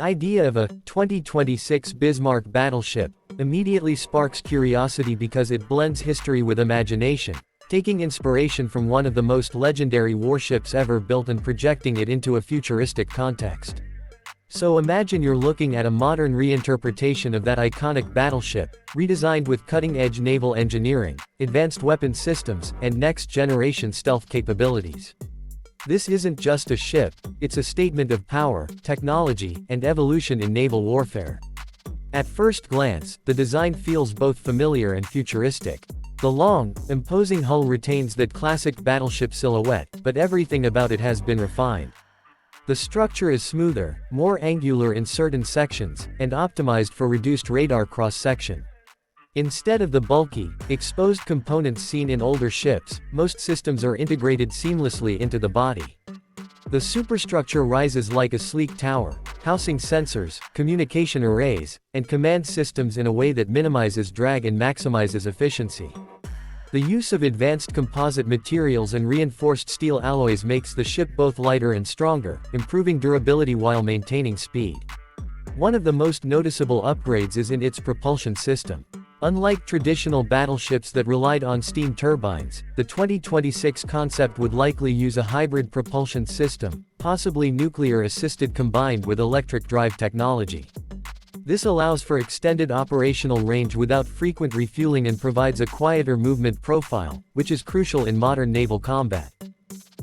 idea of a 2026 Bismarck Battleship immediately sparks curiosity because it blends history with imagination, taking inspiration from one of the most legendary warships ever built and projecting it into a futuristic context. So imagine you're looking at a modern reinterpretation of that iconic battleship, redesigned with cutting-edge naval engineering, advanced weapon systems, and next-generation stealth capabilities. This isn't just a ship, it's a statement of power, technology, and evolution in naval warfare. At first glance, the design feels both familiar and futuristic. The long, imposing hull retains that classic battleship silhouette, but everything about it has been refined. The structure is smoother, more angular in certain sections, and optimized for reduced radar cross-section. Instead of the bulky, exposed components seen in older ships, most systems are integrated seamlessly into the body. The superstructure rises like a sleek tower, housing sensors, communication arrays, and command systems in a way that minimizes drag and maximizes efficiency. The use of advanced composite materials and reinforced steel alloys makes the ship both lighter and stronger, improving durability while maintaining speed. One of the most noticeable upgrades is in its propulsion system. Unlike traditional battleships that relied on steam turbines, the 2026 concept would likely use a hybrid propulsion system, possibly nuclear-assisted combined with electric drive technology. This allows for extended operational range without frequent refueling and provides a quieter movement profile, which is crucial in modern naval combat.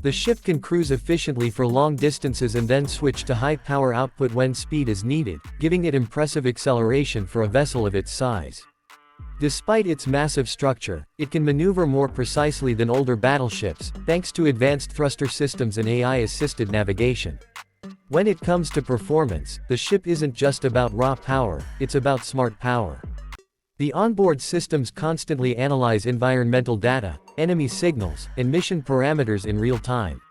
The ship can cruise efficiently for long distances and then switch to high power output when speed is needed, giving it impressive acceleration for a vessel of its size. Despite its massive structure, it can maneuver more precisely than older battleships, thanks to advanced thruster systems and AI-assisted navigation. When it comes to performance, the ship isn't just about raw power, it's about smart power. The onboard systems constantly analyze environmental data, enemy signals, and mission parameters in real time.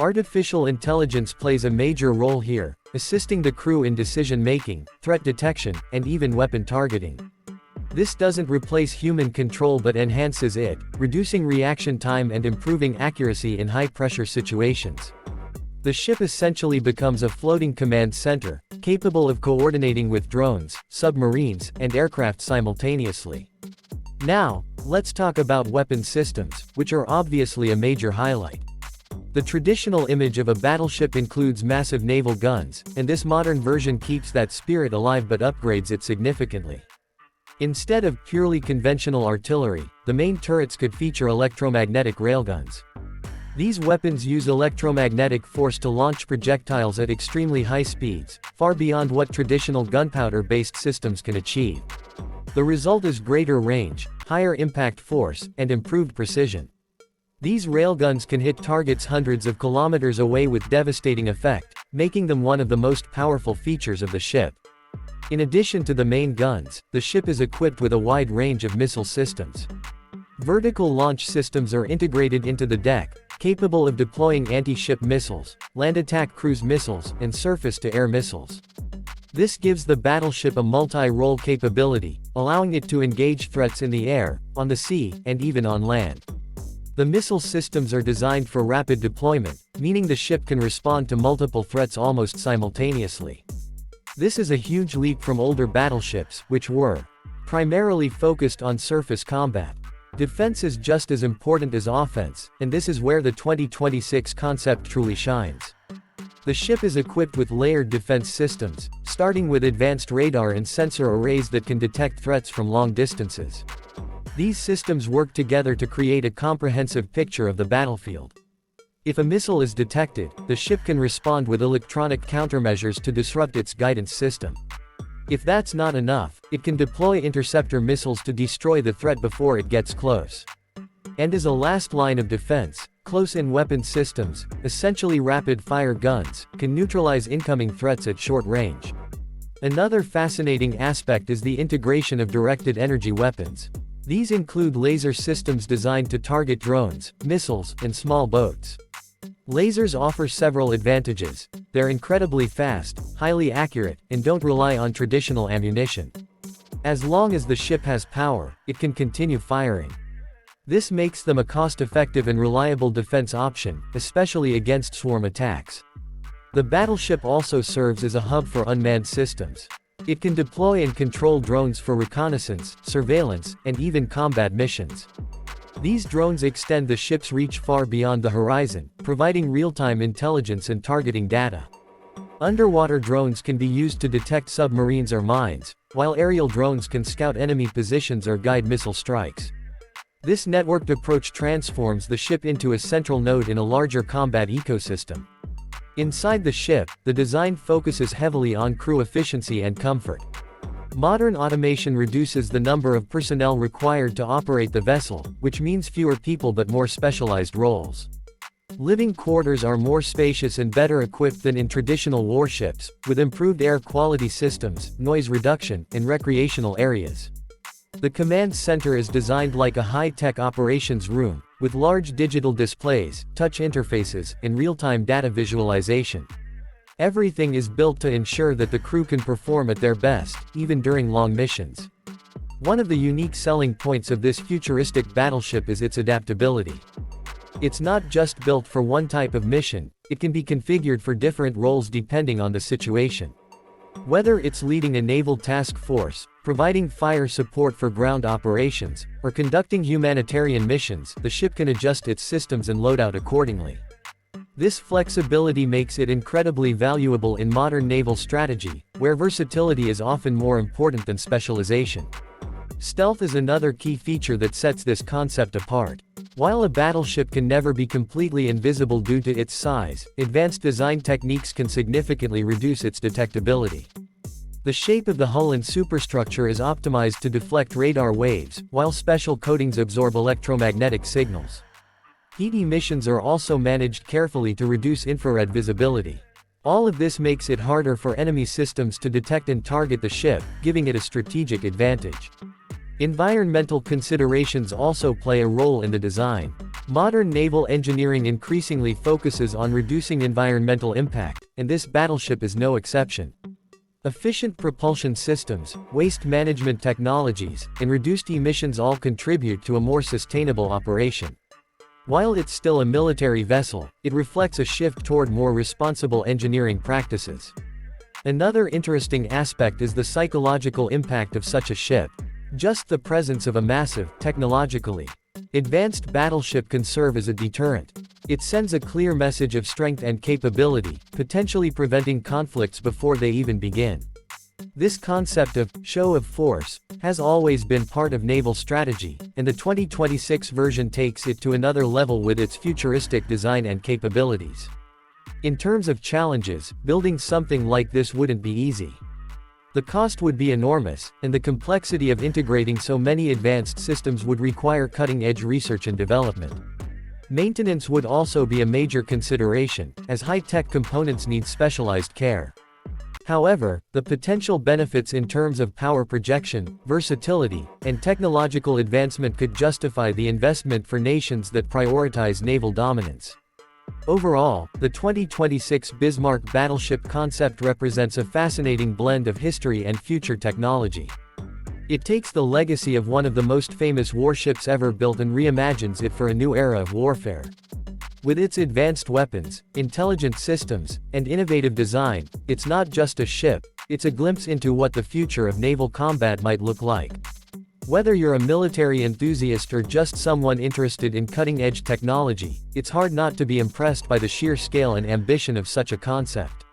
Artificial intelligence plays a major role here, assisting the crew in decision-making, threat detection, and even weapon targeting. This doesn't replace human control but enhances it, reducing reaction time and improving accuracy in high-pressure situations. The ship essentially becomes a floating command center, capable of coordinating with drones, submarines, and aircraft simultaneously. Now, let's talk about weapon systems, which are obviously a major highlight. The traditional image of a battleship includes massive naval guns, and this modern version keeps that spirit alive but upgrades it significantly. Instead of purely conventional artillery, the main turrets could feature electromagnetic railguns. These weapons use electromagnetic force to launch projectiles at extremely high speeds, far beyond what traditional gunpowder-based systems can achieve. The result is greater range, higher impact force, and improved precision. These railguns can hit targets hundreds of kilometers away with devastating effect, making them one of the most powerful features of the ship. In addition to the main guns, the ship is equipped with a wide range of missile systems. Vertical launch systems are integrated into the deck, capable of deploying anti-ship missiles, land attack cruise missiles, and surface-to-air missiles. This gives the battleship a multi-role capability, allowing it to engage threats in the air, on the sea, and even on land. The missile systems are designed for rapid deployment, meaning the ship can respond to multiple threats almost simultaneously. This is a huge leap from older battleships, which were primarily focused on surface combat. Defense is just as important as offense, and this is where the 2026 concept truly shines. The ship is equipped with layered defense systems, starting with advanced radar and sensor arrays that can detect threats from long distances. These systems work together to create a comprehensive picture of the battlefield. If a missile is detected, the ship can respond with electronic countermeasures to disrupt its guidance system. If that's not enough, it can deploy interceptor missiles to destroy the threat before it gets close. And as a last line of defense, close-in weapon systems, essentially rapid-fire guns, can neutralize incoming threats at short range. Another fascinating aspect is the integration of directed energy weapons. These include laser systems designed to target drones, missiles, and small boats. Lasers offer several advantages. They're incredibly fast, highly accurate, and don't rely on traditional ammunition. As long as the ship has power, it can continue firing. This makes them a cost-effective and reliable defense option, especially against swarm attacks. The battleship also serves as a hub for unmanned systems. It can deploy and control drones for reconnaissance, surveillance, and even combat missions. These drones extend the ship's reach far beyond the horizon, providing real-time intelligence and targeting data. Underwater drones can be used to detect submarines or mines, while aerial drones can scout enemy positions or guide missile strikes. This networked approach transforms the ship into a central node in a larger combat ecosystem. Inside the ship, the design focuses heavily on crew efficiency and comfort. Modern automation reduces the number of personnel required to operate the vessel, which means fewer people but more specialized roles. Living quarters are more spacious and better equipped than in traditional warships, with improved air quality systems, noise reduction, and recreational areas. The command center is designed like a high-tech operations room, with large digital displays, touch interfaces, and real-time data visualization. Everything is built to ensure that the crew can perform at their best, even during long missions. One of the unique selling points of this futuristic battleship is its adaptability. It's not just built for one type of mission, it can be configured for different roles depending on the situation. Whether it's leading a naval task force, providing fire support for ground operations, or conducting humanitarian missions, the ship can adjust its systems and loadout accordingly. This flexibility makes it incredibly valuable in modern naval strategy, where versatility is often more important than specialization. Stealth is another key feature that sets this concept apart. While a battleship can never be completely invisible due to its size, advanced design techniques can significantly reduce its detectability. The shape of the hull and superstructure is optimized to deflect radar waves, while special coatings absorb electromagnetic signals. Heat emissions are also managed carefully to reduce infrared visibility. All of this makes it harder for enemy systems to detect and target the ship, giving it a strategic advantage. Environmental considerations also play a role in the design. Modern naval engineering increasingly focuses on reducing environmental impact, and this battleship is no exception. Efficient propulsion systems, waste management technologies, and reduced emissions all contribute to a more sustainable operation. While it's still a military vessel, it reflects a shift toward more responsible engineering practices. Another interesting aspect is the psychological impact of such a ship. Just the presence of a massive, technologically advanced battleship can serve as a deterrent. It sends a clear message of strength and capability, potentially preventing conflicts before they even begin. This concept of show of force has always been part of naval strategy, and the 2026 version takes it to another level with its futuristic design and capabilities. In terms of challenges, building something like this wouldn't be easy. The cost would be enormous, and the complexity of integrating so many advanced systems would require cutting-edge research and development. Maintenance would also be a major consideration, as high-tech components need specialized care. However, the potential benefits in terms of power projection, versatility, and technological advancement could justify the investment for nations that prioritize naval dominance. Overall, the 2026 Bismarck Battleship concept represents a fascinating blend of history and future technology. It takes the legacy of one of the most famous warships ever built and reimagines it for a new era of warfare. With its advanced weapons, intelligent systems, and innovative design, it's not just a ship, it's a glimpse into what the future of naval combat might look like. Whether you're a military enthusiast or just someone interested in cutting-edge technology, it's hard not to be impressed by the sheer scale and ambition of such a concept.